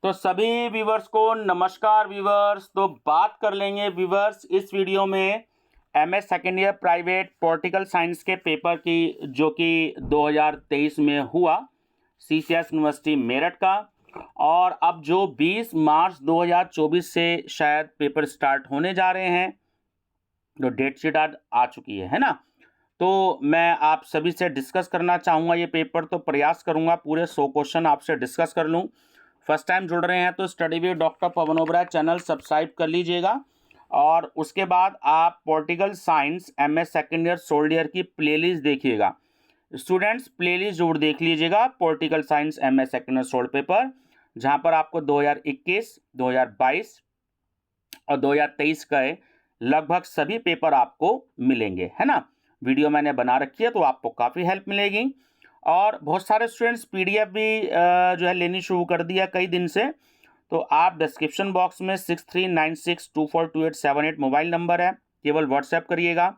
तो सभी व्यूवर्स को नमस्कार व्यूवर्स। तो बात कर लेंगे व्यूवर्स इस वीडियो में MS second year private political science के पेपर की, जो कि 2023 में हुआ सीसीएस यूनिवर्सिटी मेरठ का। और अब जो 20 मार्च 2024 से शायद पेपर स्टार्ट होने जा रहे हैं, तो डेट शीट आज आ चुकी है ना। तो मैं आप सभी से डिस्कस करना चाहूँगा ये पेपर। तो प्रयास करूँगा पूरे 100 क्वेश्चन आपसे डिस्कस कर लूँ। फर्स्ट टाइम जुड़ रहे हैं तो study with doctor Pawan Oberoi channel subscribe कर लीजिएगा। और उसके बाद आप political science MS second year sold year की प्लेलिस्ट देखिएगा। स्टूडेंट्स प्लेलिस्ट जरूर देख लीजिएगा political science MS second year solved paper, जहाँ पर आपको 2021, 2022 और 2023 का लगभग सभी पेपर आपको मिलेंगे, है ना। वीडियो मैंने बना रखी है तो आपको काफ़ी हेल्प मिलेगी। और बहुत सारे स्टूडेंट्स पीडीएफ भी जो है लेनी शुरू कर दिया कई दिन से। तो आप डिस्क्रिप्शन बॉक्स में 6396242878 मोबाइल नंबर है, केवल व्हाट्सएप करिएगा।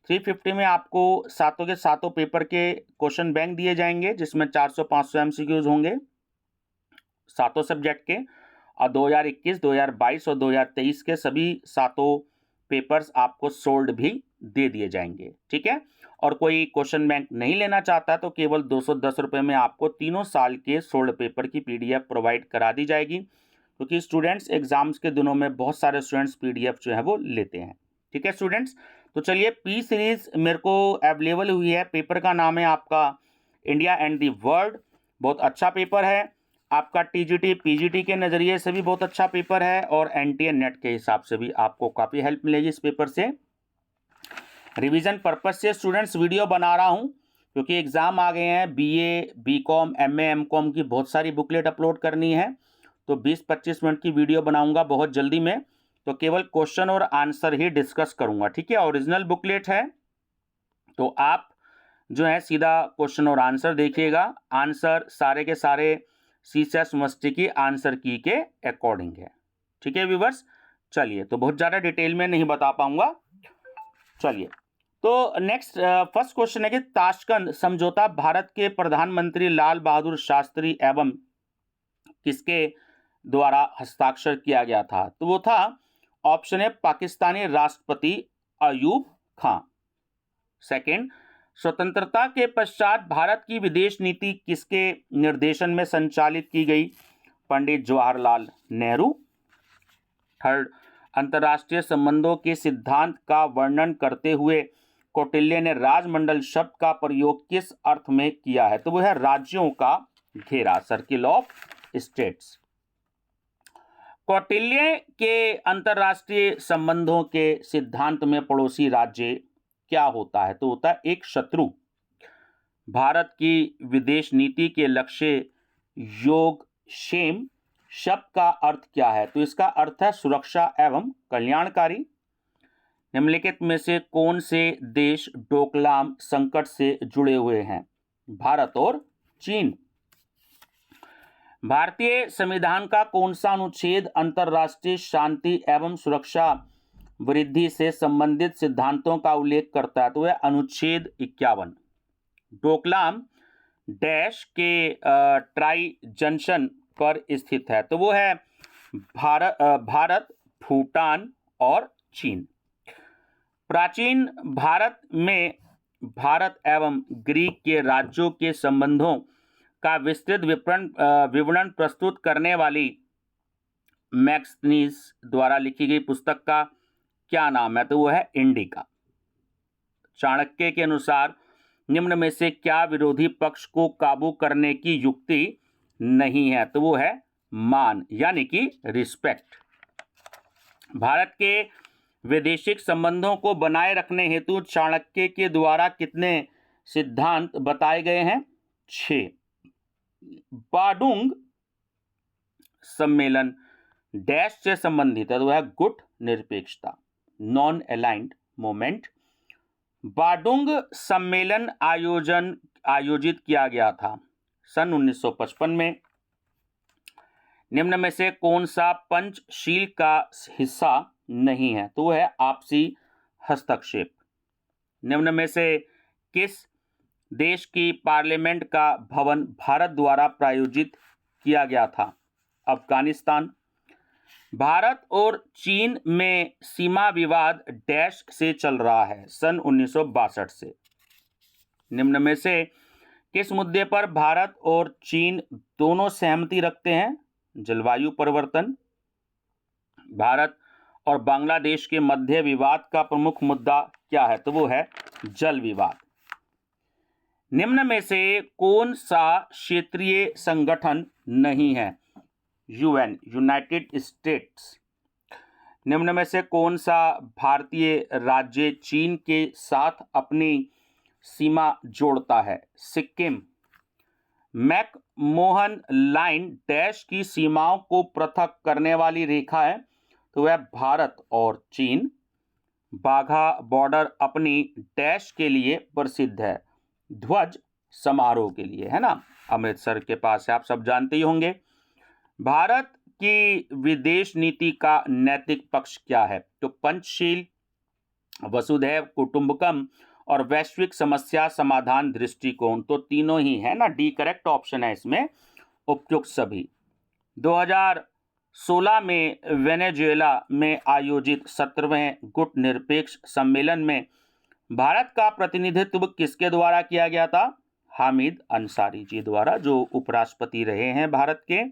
350 में आपको सातों के सातों पेपर के क्वेश्चन बैंक दिए जाएंगे, जिसमें 400-500 एमसीक्यूज होंगे सातों सब्जेक्ट के। और 2021, 2022 और 2023 के सभी सातों पेपर्स आपको सोल्ड भी दे दिए जाएंगे, ठीक है। और कोई क्वेश्चन बैंक नहीं लेना चाहता तो केवल 210 रुपये में आपको तीनों साल के सोल्ड पेपर की पीडीएफ प्रोवाइड करा दी जाएगी, क्योंकि स्टूडेंट्स एग्जाम्स के दिनों में बहुत सारे स्टूडेंट्स पीडीएफ जो है वो लेते हैं, ठीक है स्टूडेंट्स। तो चलिए, पी सीरीज मेरे को अवेलेबल हुई है। पेपर का नाम है आपका इंडिया एंड दी वर्ल्ड। बहुत अच्छा पेपर है आपका। टीजीटी पीजीटी के नज़रिए से भी बहुत अच्छा पेपर है, और एनटीए नेट के हिसाब से भी आपको काफ़ी हेल्प मिलेगी इस पेपर से। रिवीजन पर्पस से स्टूडेंट्स वीडियो बना रहा हूं, क्योंकि एग्ज़ाम आ गए हैं। बीए, बीकॉम, एमए, एमकॉम की बहुत सारी बुकलेट अपलोड करनी है। तो 20-25 मिनट की वीडियो बनाऊंगा बहुत जल्दी में। तो केवल क्वेश्चन और आंसर ही डिस्कस करूंगा, ठीक है। ओरिजिनल बुकलेट है, तो आप जो है सीधा क्वेश्चन और आंसर देखिएगा। आंसर सारे के सारे सीसीएस यूनिवर्सिटी की आंसर की के अकॉर्डिंग है, ठीक है व्यूवर्स। चलिए, तो बहुत ज़्यादा डिटेल में नहीं बता पाऊंगा। चलिए, तो नेक्स्ट फर्स्ट क्वेश्चन है कि ताशकंद समझौता भारत के प्रधानमंत्री लाल बहादुर शास्त्री एवं किसके द्वारा हस्ताक्षर किया गया था। तो वो था, ऑप्शन है पाकिस्तानी राष्ट्रपति अयूब खां। सेकंड, स्वतंत्रता के पश्चात भारत की विदेश नीति किसके निर्देशन में संचालित की गई। पंडित जवाहरलाल नेहरू। थर्ड, अंतर्राष्ट्रीय संबंधों के सिद्धांत का वर्णन करते हुए कौटिल्य ने राजमंडल शब्द का प्रयोग किस अर्थ में किया है। तो वो है राज्यों का घेरा, सर्किल ऑफ स्टेट्स। कौटिल्य के अंतर्राष्ट्रीय संबंधों के सिद्धांत में पड़ोसी राज्य क्या होता है। तो होता है एक शत्रु। भारत की विदेश नीति के लक्ष्य योगक्षेम शब्द का अर्थ क्या है। तो इसका अर्थ है सुरक्षा एवं कल्याणकारी। निम्नलिखित में से कौन से देश डोकलाम संकट से जुड़े हुए हैं। भारत और चीन। भारतीय संविधान का कौन सा अनुच्छेद अंतर्राष्ट्रीय शांति एवं सुरक्षा वृद्धि से संबंधित सिद्धांतों का उल्लेख करता है। तो वह अनुच्छेद 51। डोकलाम डैश के ट्राई जंक्शन पर स्थित है। तो वो है भारत, भूटान और चीन। प्राचीन भारत में भारत एवं ग्रीक के राज्यों के संबंधों का विस्तृत विवरण प्रस्तुत करने वाली मैक्सनीज द्वारा लिखी गई पुस्तक का क्या नाम है। तो वो है इंडिका। चाणक्य के अनुसार निम्न में से क्या विरोधी पक्ष को काबू करने की युक्ति नहीं है। तो वो है मान, यानी कि रिस्पेक्ट। भारत के वैदेशिक संबंधों को बनाए रखने हेतु चाणक्य के द्वारा कितने सिद्धांत बताए गए हैं। 6। बाडुंग सम्मेलन डैश से संबंधित है। तो है गुट निरपेक्षता, नॉन अलाइंड मोमेंट। बाडुंग सम्मेलन आयोजित किया गया था सन 1955 में। निम्न में से कौन सा पंचशील का हिस्सा नहीं है। तो है आपसी हस्तक्षेप। निम्न में से किस देश की पार्लियामेंट का भवन भारत द्वारा प्रायोजित किया गया था। अफगानिस्तान। भारत और चीन में सीमा विवाद डैश से चल रहा है, सन 1962 से। निम्न में से किस मुद्दे पर भारत और चीन दोनों सहमति रखते हैं? जलवायु परिवर्तन। भारत और बांग्लादेश के मध्य विवाद का प्रमुख मुद्दा क्या है? तो वो है जल विवाद। निम्न में से कौन सा क्षेत्रीय संगठन नहीं है? UN, United states. निम्न में से कौन सा भारतीय राज्य चीन के साथ अपनी सीमा जोड़ता है? सिक्किम। मैकमोहन लाइन डैश की सीमाओं को पृथक करने वाली रेखा है? तो वह भारत और चीन। बाघा बॉर्डर अपनी डैश के लिए प्रसिद्ध है? ध्वज समारोह के लिए, है ना, अमृतसर के पास है, आप सब जानते ही होंगे। भारत की विदेश नीति का नैतिक पक्ष क्या है? तो पंचशील, वसुधैव कुटुंबकम और वैश्विक समस्या समाधान दृष्टिकोण। तो तीनों ही है ना, डी करेक्ट ऑप्शन है इसमें, उपयुक्त सभी। 2016 में वेनेजुएला में आयोजित 17वें गुट निरपेक्ष सम्मेलन में भारत का प्रतिनिधित्व किसके द्वारा किया गया था? हामिद अंसारी जी द्वारा, जो उपराष्ट्रपति रहे हैं भारत के।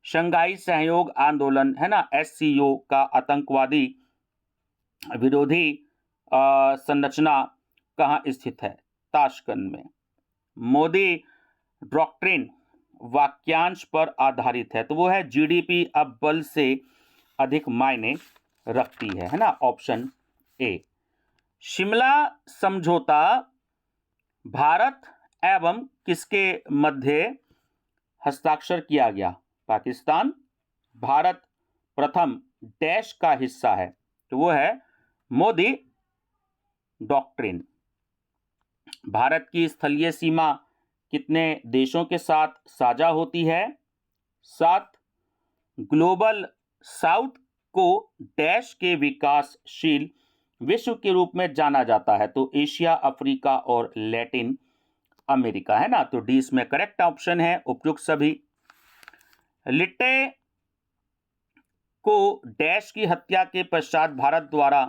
शंघाई सहयोग आंदोलन, है ना, SCO का आतंकवादी विरोधी संरचना कहाँ स्थित है? ताशकंद में। मोदी डॉक्ट्रिन वाक्यांश पर आधारित है? तो वो है GDP अब बल से अधिक मायने रखती है ना, ऑप्शन ए। शिमला समझौता भारत एवं किसके मध्य हस्ताक्षर किया गया? पाकिस्तान। भारत प्रथम डैश का हिस्सा है? तो वो है मोदी डॉक्ट्रिन। भारत की स्थलीय सीमा कितने देशों के साथ साझा होती है? 7। ग्लोबल साउथ को डैश के विकासशील विश्व के रूप में जाना जाता है? तो एशिया, अफ्रीका और लैटिन अमेरिका, है ना। तो डी इसमें करेक्ट ऑप्शन है, उपयुक्त सभी। लिट्टे को डैश की हत्या के पश्चात भारत द्वारा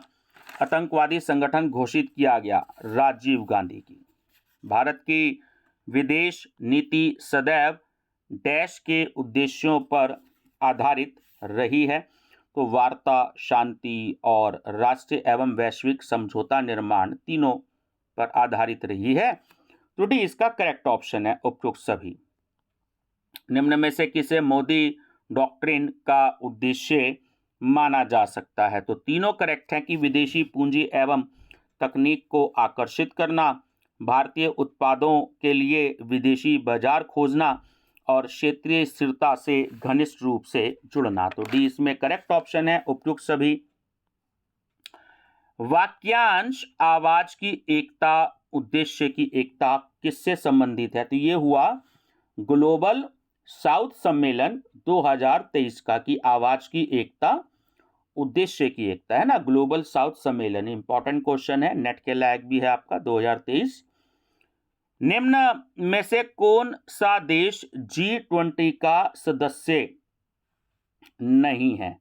आतंकवादी संगठन घोषित किया गया? राजीव गांधी की। भारत की विदेश नीति सदैव डैश के उद्देश्यों पर आधारित रही है? तो वार्ता, शांति और राष्ट्रीय एवं वैश्विक समझौता निर्माण तीनों पर आधारित रही है? तो डी इसका करेक्ट ऑप्शन है, उपयुक्त सभी। निम्न में से किसे मोदी डॉक्ट्रिन का उद्देश्य माना जा सकता है? तो तीनों करेक्ट हैं कि विदेशी पूंजी एवं तकनीक को आकर्षित करना, भारतीय उत्पादों के लिए विदेशी बाजार खोजना और क्षेत्रीय स्थिरता से घनिष्ठ रूप से जुड़ना। तो डी इसमें करेक्ट ऑप्शन है, उपयुक्त सभी। वाक्यांश आवाज की एकता, उद्देश्य की एकता किससे संबंधित है? तो ये हुआ ग्लोबल साउथ सम्मेलन 2023 का, कि आवाज की एकता, उद्देश्य की एकता, है ना। ग्लोबल साउथ सम्मेलन इंपॉर्टेंट क्वेश्चन है, नेट के लायक भी है आपका, 2023। निम्न में से कौन सा देश G20 का सदस्य नहीं है?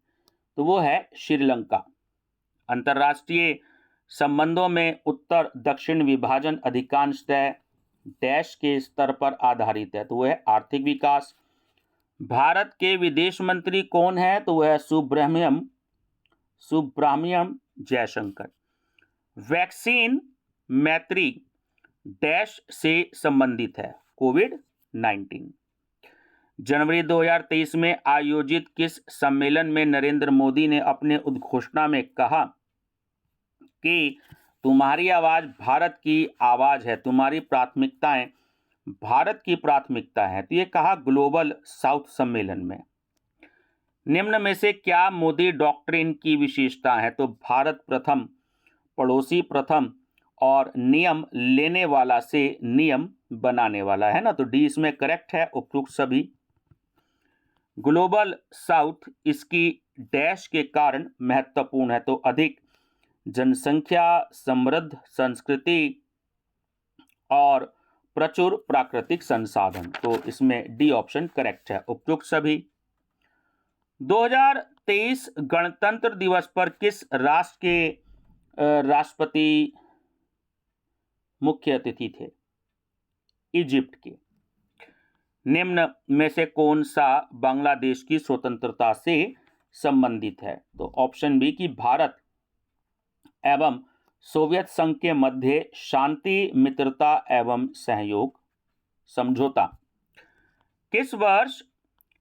तो वो है श्रीलंका। अंतर्राष्ट्रीय संबंधों में उत्तर दक्षिण विभाजन अधिकांशतः डैश के स्तर पर आधारित है? तो वह है आर्थिक विकास। भारत के विदेश मंत्री कौन है? तो वह है सुब्रमण्यम जयशंकर। वैक्सीन मैत्री डैश से संबंधित है? कोविड-19। जनवरी 2023 में आयोजित किस सम्मेलन में नरेंद्र मोदी ने अपने उद्घोषणा में कहा कि तुम्हारी आवाज भारत की आवाज है, तुम्हारी प्राथमिकताएं भारत की प्राथमिकता है? तो ये कहा ग्लोबल साउथ सम्मेलन में। निम्न में से क्या मोदी डॉक्ट्रिन की विशेषता है? तो भारत प्रथम, पड़ोसी प्रथम और नियम लेने वाला से नियम बनाने वाला, है ना। तो डी इसमें करेक्ट है, उपयुक्त सभी। ग्लोबल साउथ इसकी डैश के कारण महत्वपूर्ण है? तो अधिक जनसंख्या, समृद्ध संस्कृति और प्रचुर प्राकृतिक संसाधन। तो इसमें डी ऑप्शन करेक्ट है, उपयुक्त सभी। 2023 गणतंत्र दिवस पर किस राष्ट्र के राष्ट्रपति मुख्य अतिथि थे? इजिप्ट के। निम्न में से कौन सा बांग्लादेश की स्वतंत्रता से संबंधित है? तो ऑप्शन बी कि भारत एवं सोवियत संघ के मध्य शांति, मित्रता एवं सहयोग समझौता। किस वर्ष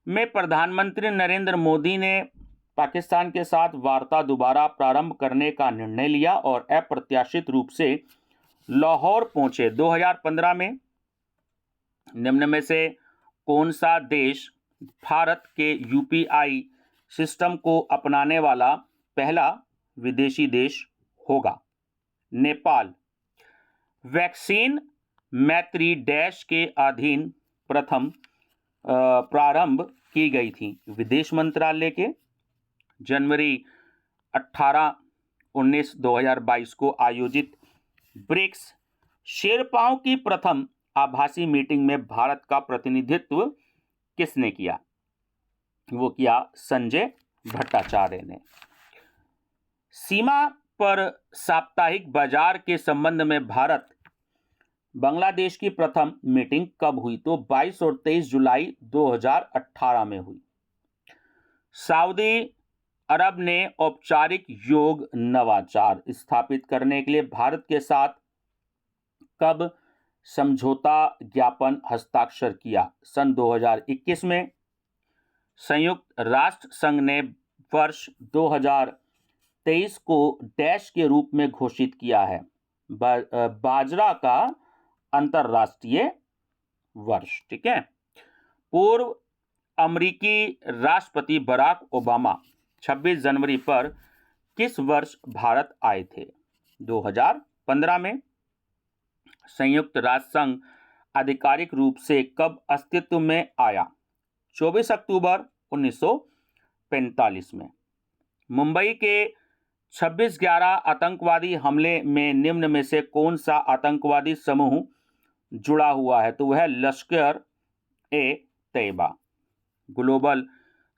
में प्रधानमंत्री नरेंद्र मोदी ने पाकिस्तान के साथ वार्ता दोबारा प्रारंभ करने का निर्णय लिया और अप्रत्याशित रूप से लाहौर पहुंचे? 2015 में। निम्न में से कौन सा देश भारत के यूपीआई सिस्टम को अपनाने वाला पहला विदेशी देश होगा? नेपाल। वैक्सीन मैत्री डैश के अधीन प्रथम प्रारंभ की गई थी? विदेश मंत्रालय के। जनवरी 18-19 2022 को आयोजित ब्रिक्स शेरपाओं की प्रथम आभासी मीटिंग में भारत का प्रतिनिधित्व किसने किया? वो किया संजय भट्टाचार्य ने। सीमा पर साप्ताहिक बाजार के संबंध में भारत बांग्लादेश की प्रथम मीटिंग कब हुई? तो 22 और 23 जुलाई 2018 में हुई। सऊदी अरब ने औपचारिक योग नवाचार स्थापित करने के लिए भारत के साथ कब समझौता ज्ञापन हस्ताक्षर किया? सन 2021 में। संयुक्त राष्ट्र संघ ने वर्ष 2023 को डैश के रूप में घोषित किया है? बाजरा का अंतरराष्ट्रीय वर्ष। ठीक है। पूर्व अमेरिकी राष्ट्रपति बराक ओबामा 26 जनवरी पर किस वर्ष भारत आए थे? 2015 में। संयुक्त राष्ट्र संघ आधिकारिक रूप से कब अस्तित्व में आया? 24 अक्टूबर 1945 में। मुंबई के 26/11 आतंकवादी हमले में निम्न में से कौन सा आतंकवादी समूह जुड़ा हुआ है? तो वह लश्कर ए तैयबा। ग्लोबल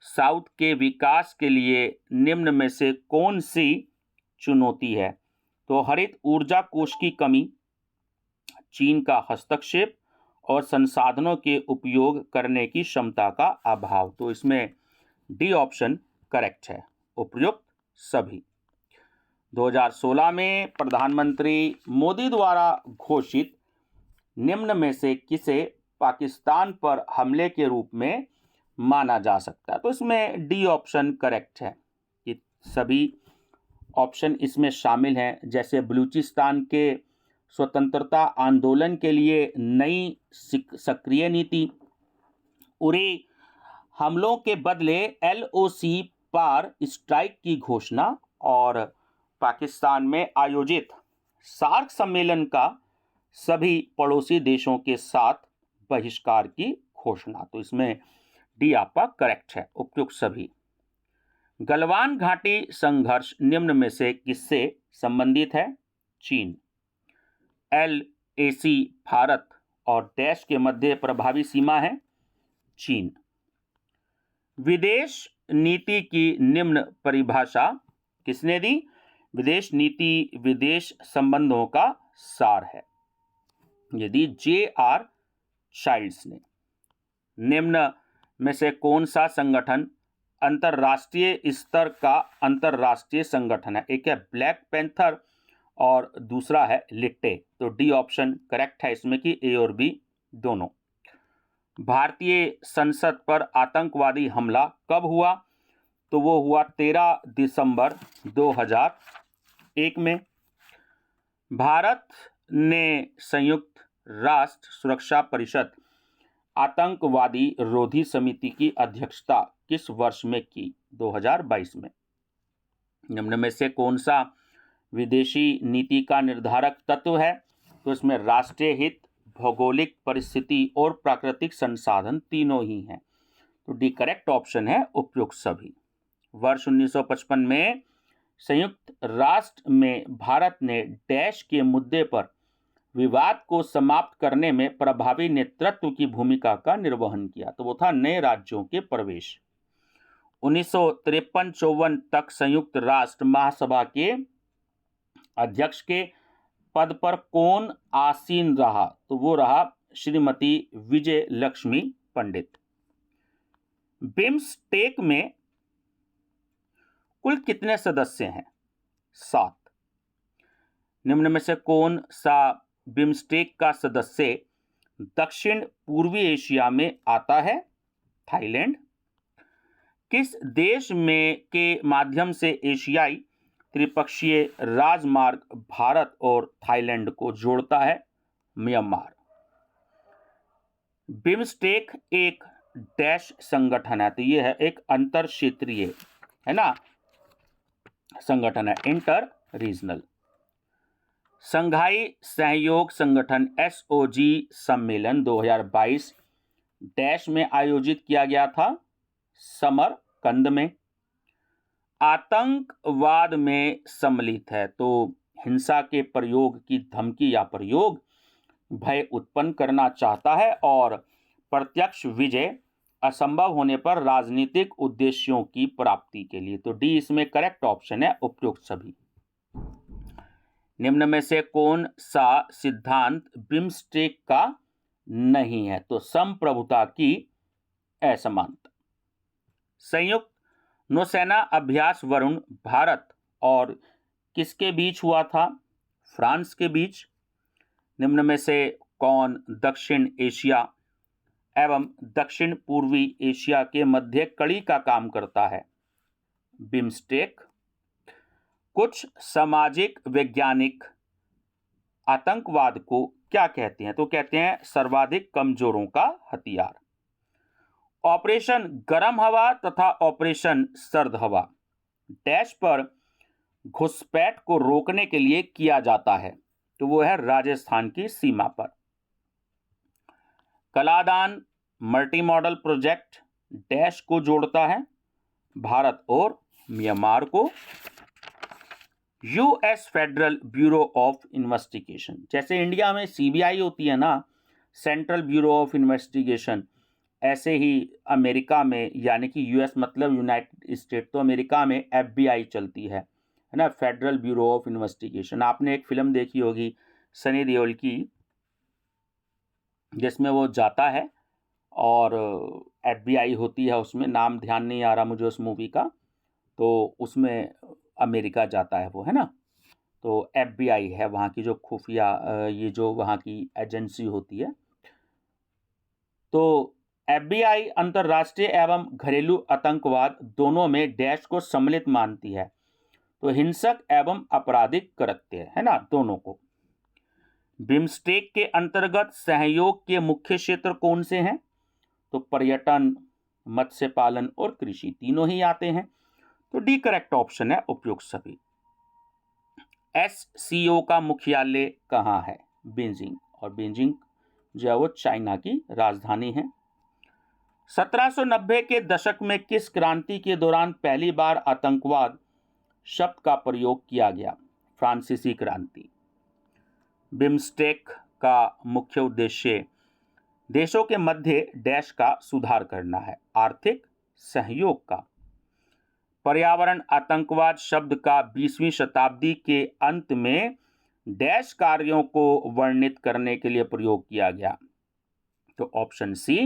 साउथ के विकास के लिए निम्न में से कौन सी चुनौती है? तो हरित ऊर्जा कोष की कमी, चीन का हस्तक्षेप और संसाधनों के उपयोग करने की क्षमता का अभाव। तो इसमें डी ऑप्शन करेक्ट है, उपयुक्त सभी। 2016 में प्रधानमंत्री मोदी द्वारा घोषित निम्न में से किसे पाकिस्तान पर हमले के रूप में माना जा सकता है? तो इसमें डी ऑप्शन करेक्ट है कि सभी ऑप्शन इसमें शामिल हैं। जैसे बलूचिस्तान के स्वतंत्रता आंदोलन के लिए नई सक्रिय नीति, उरी हमलों के बदले एलओसी पर स्ट्राइक की घोषणा और पाकिस्तान में आयोजित सार्क सम्मेलन का सभी पड़ोसी देशों के साथ बहिष्कार की घोषणा। तो इसमें डी आपका करेक्ट है, उपयुक्त सभी। गलवान घाटी संघर्ष निम्न में से किससे संबंधित है? चीन। एलएसी भारत और डैश के मध्य प्रभावी सीमा है? चीन। विदेश नीति की निम्न परिभाषा किसने दी? विदेश नीति विदेश संबंधों का सार है, यदि जे.आर. चाइल्ड्स ने। निम्न में से कौन सा संगठन अंतरराष्ट्रीय स्तर का अंतरराष्ट्रीय संगठन है? एक है ब्लैक पैंथर और दूसरा है लिट्टे। तो डी ऑप्शन करेक्ट है इसमें कि ए और बी दोनों। भारतीय संसद पर आतंकवादी हमला कब हुआ? तो वो हुआ 13 दिसंबर 2001 में। भारत ने संयुक्त राष्ट्र सुरक्षा परिषद आतंकवादी रोधी समिति की अध्यक्षता किस वर्ष में की? 2022 में। निम्न में से कौन सा विदेशी नीति का निर्धारक तत्व है? तो इसमें राष्ट्रीय हित, भौगोलिक परिस्थिति और प्राकृतिक संसाधन तीनों ही हैं। तो डी करेक्ट ऑप्शन है, उपयुक्त सभी। वर्ष 1955 में संयुक्त राष्ट्र में भारत ने डैश के मुद्दे पर विवाद को समाप्त करने में प्रभावी नेतृत्व की भूमिका का निर्वहन किया। तो वो था नए राज्यों के प्रवेश। 1953-54 तक संयुक्त राष्ट्र महासभा के अध्यक्ष के पद पर कौन आसीन रहा? तो वो रहा श्रीमती विजय लक्ष्मी पंडित। बिम्स्टेक में कुल कितने सदस्य हैं? 7। निम्न में से कौन सा बिम्स्टेक का सदस्य दक्षिण पूर्वी एशिया में आता है? थाईलैंड। किस देश में के माध्यम से एशियाई त्रिपक्षीय राजमार्ग भारत और थाईलैंड को जोड़ता है? म्यांमार। बिम्स्टेक एक डैश संगठन है, तो ये है एक अंतर क्षेत्रीय, है ना, संगठन है, इंटर रीजनल। संघाई सहयोग संगठन SOG सम्मेलन 2022 डैश में आयोजित किया गया था? समरकंद में। आतंकवाद में सम्मिलित है, तो हिंसा के प्रयोग की धमकी या प्रयोग भय उत्पन्न करना चाहता है और प्रत्यक्ष विजय असंभव होने पर राजनीतिक उद्देश्यों की प्राप्ति के लिए। तो डी इसमें करेक्ट ऑप्शन है, उपयुक्त सभी। निम्न में से कौन सा सिद्धांत बिम्स्टेक का नहीं है? तो संप्रभुता की असमानता। संयुक्त नौसेना अभ्यास वरुण भारत और किसके बीच हुआ था? फ्रांस के बीच। निम्न में से कौन दक्षिण एशिया एवं दक्षिण पूर्वी एशिया के मध्य कड़ी का काम करता है? बिम्स्टेक। कुछ सामाजिक वैज्ञानिक आतंकवाद को क्या कहते हैं? तो कहते हैं सर्वाधिक कमजोरों का हथियार। ऑपरेशन गर्म हवा तथा ऑपरेशन सर्द हवा डैश पर घुसपैठ को रोकने के लिए किया जाता है? तो वो है राजस्थान की सीमा पर। Kaladan multi modal project dash को जोड़ता है? भारत और म्यांमार को। US federal bureau of investigation, जैसे इंडिया में CBI होती है ना, सेंट्रल ब्यूरो ऑफ इन्वेस्टिगेशन, ऐसे ही अमेरिका में, यानी कि US मतलब यूनाइटेड स्टेट, तो अमेरिका में FBI चलती है ना, फेडरल ब्यूरो ऑफ इन्वेस्टिगेशन। आपने एक फिल्म देखी होगी सनी देओल की, जिसमें वो जाता है और FBI होती है उसमें, नाम ध्यान नहीं आ रहा मुझे उस मूवी का, तो उसमें अमेरिका जाता है वो, है ना। तो FBI है वहाँ की जो खुफिया, ये जो वहाँ की एजेंसी होती है। तो FBI अंतर्राष्ट्रीय एवं घरेलू आतंकवाद दोनों में डैश को सम्मिलित मानती है, तो हिंसक एवं आपराधिक कृत्य, है ना, दोनों को। बिम्स्टेक के अंतर्गत सहयोग के मुख्य क्षेत्र कौन से हैं? तो पर्यटन, मत्स्य पालन और कृषि तीनों ही आते हैं, तो डी करेक्ट ऑप्शन है, उपयुक्त सभी। SCO का मुख्यालय कहाँ है? बीजिंग, और बीजिंग जो है वो चाइना की राजधानी है। 1790 के दशक में किस क्रांति के दौरान पहली बार आतंकवाद शब्द का प्रयोग किया गया? फ्रांसीसी क्रांति। बिम्स्टेक का मुख्य उद्देश्य देशों के मध्य डैश का सुधार करना है, आर्थिक सहयोग का। पर्यावरण आतंकवाद शब्द का 20वीं शताब्दी के अंत में डैश कार्यों को वर्णित करने के लिए प्रयोग किया गया? तो ऑप्शन सी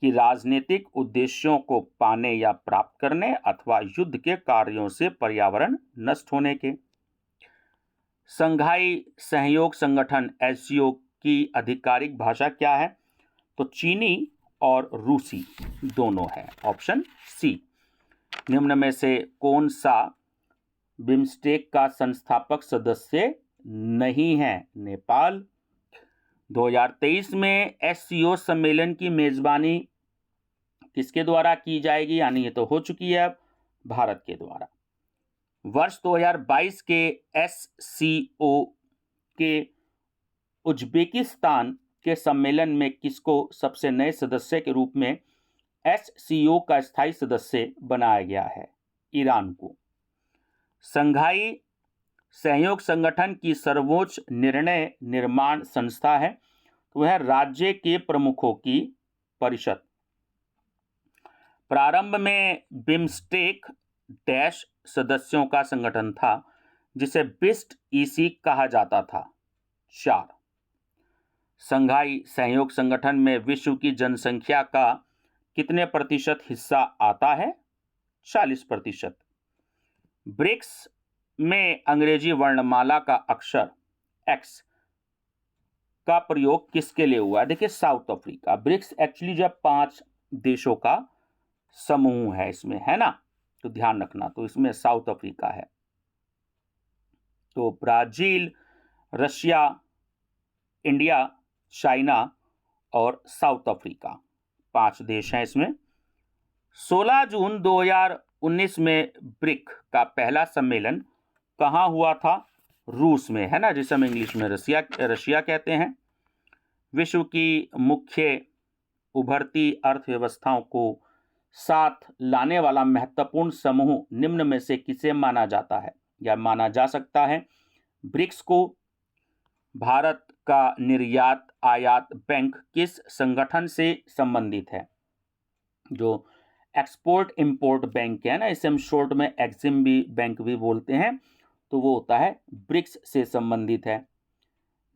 कि राजनीतिक उद्देश्यों को पाने या प्राप्त करने अथवा युद्ध के कार्यों से पर्यावरण नष्ट होने के। संघाई सहयोग संगठन SCO की आधिकारिक भाषा क्या है? तो चीनी और रूसी दोनों है, ऑप्शन सी। निम्न में से कौन सा बिम्स्टेक का संस्थापक सदस्य नहीं है? नेपाल। 2023 में SCO सम्मेलन की मेजबानी किसके द्वारा की जाएगी? यानी ये तो हो चुकी है अब, भारत के द्वारा। वर्ष 2022 के SCO के उज्बेकिस्तान के सम्मेलन में किसको सबसे नए सदस्य के रूप में SCO का स्थायी सदस्य बनाया गया है? ईरान को। संघाई सहयोग संगठन की सर्वोच्च निर्णय निर्माण संस्था है, तो वह राज्य के प्रमुखों की परिषद। प्रारंभ में बिम्स्टेक डैश सदस्यों का संगठन था जिसे बिस्ट ईसी कहा जाता था। 4, संघाई सहयोग संगठन में विश्व की जनसंख्या का कितने प्रतिशत हिस्सा आता है? 40%। ब्रिक्स में अंग्रेजी वर्णमाला का अक्षर एक्स का प्रयोग किसके लिए हुआ? देखिए, साउथ अफ्रीका। ब्रिक्स एक्चुअली जब 5 देशों का समूह है इसमें, है ना, तो ध्यान रखना, तो इसमें साउथ अफ्रीका है। तो ब्राजील, रशिया, इंडिया, चाइना और साउथ अफ्रीका 5 देश हैं इसमें। 16 जून 2019 में ब्रिक का पहला सम्मेलन कहाँ हुआ था? रूस में, है ना, जिसे हम इंग्लिश में रशिया कहते हैं। विश्व की मुख्य उभरती अर्थव्यवस्थाओं को साथ लाने वाला महत्वपूर्ण समूह निम्न में से किसे माना जाता है या माना जा सकता है? ब्रिक्स को। भारत का निर्यात आयात बैंक किस संगठन से संबंधित है? जो एक्सपोर्ट इंपोर्ट बैंक है ना, इसे हम शॉर्ट में एक्सिम भी बैंक भी बोलते हैं, तो वो होता है ब्रिक्स से संबंधित है।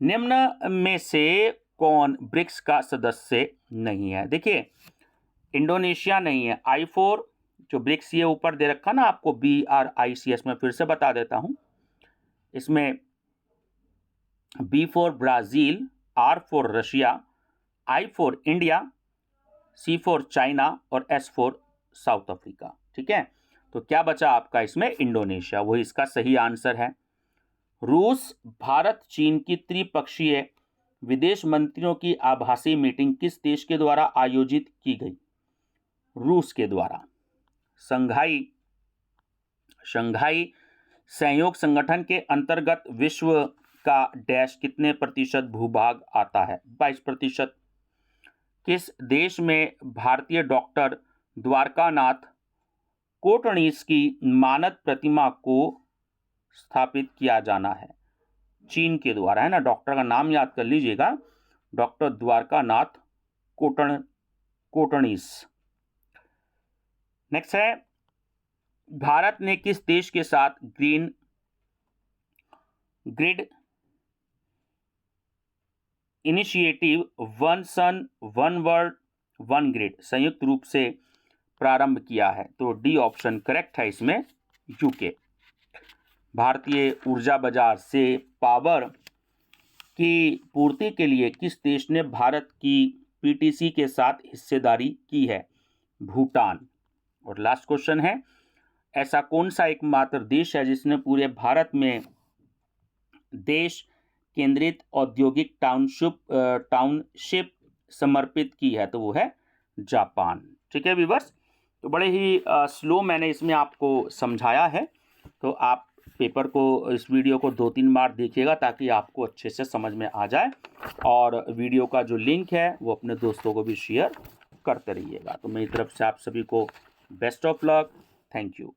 निम्न में से कौन ब्रिक्स का सदस्य नहीं है? देखिए, इंडोनेशिया नहीं है। I4 जो ब्रिक्स ये ऊपर दे रखा ना आपको, BRICS, में फिर से बता देता हूं, इसमें B for Brazil, R for Russia, I for India, C for China और S फॉर साउथ अफ्रीका। ठीक है, तो क्या बचा आपका इसमें? इंडोनेशिया, वही इसका सही आंसर है। रूस, भारत, चीन की त्रिपक्षीय विदेश मंत्रियों की आभासी मीटिंग किस देश के द्वारा आयोजित की गई? रूस के द्वारा। शंघाई सहयोग संगठन के अंतर्गत विश्व का डैश कितने प्रतिशत भूभाग आता है? 22%। किस देश में भारतीय डॉक्टर द्वारकानाथ कोटणीस की मानद प्रतिमा को स्थापित किया जाना है? चीन के द्वारा, है ना, डॉक्टर का नाम याद कर लीजिएगा, डॉक्टर द्वारकानाथ कोटणीस। नेक्स्ट है, भारत ने किस देश के साथ green grid initiative one sun one world one grid संयुक्त रूप से प्रारंभ किया है? तो डी ऑप्शन करेक्ट है इसमें, यूके। भारतीय ऊर्जा बाजार से पावर की पूर्ति के लिए किस देश ने भारत की पीटीसी के साथ हिस्सेदारी की है? भूटान। और लास्ट क्वेश्चन है, ऐसा कौन सा एकमात्र देश है जिसने पूरे भारत में देश केंद्रित औद्योगिक टाउनशिप समर्पित की है? तो वो है जापान। ठीक है व्यूअर्स, तो बड़े ही स्लो मैंने इसमें आपको समझाया है, तो आप पेपर को, इस वीडियो को 2-3 बार देखिएगा ताकि आपको अच्छे से समझ में आ जाए, और वीडियो का जो लिंक है वो अपने दोस्तों को भी शेयर करते रहिएगा। तो मेरी तरफ से आप सभी को best of luck, thank you.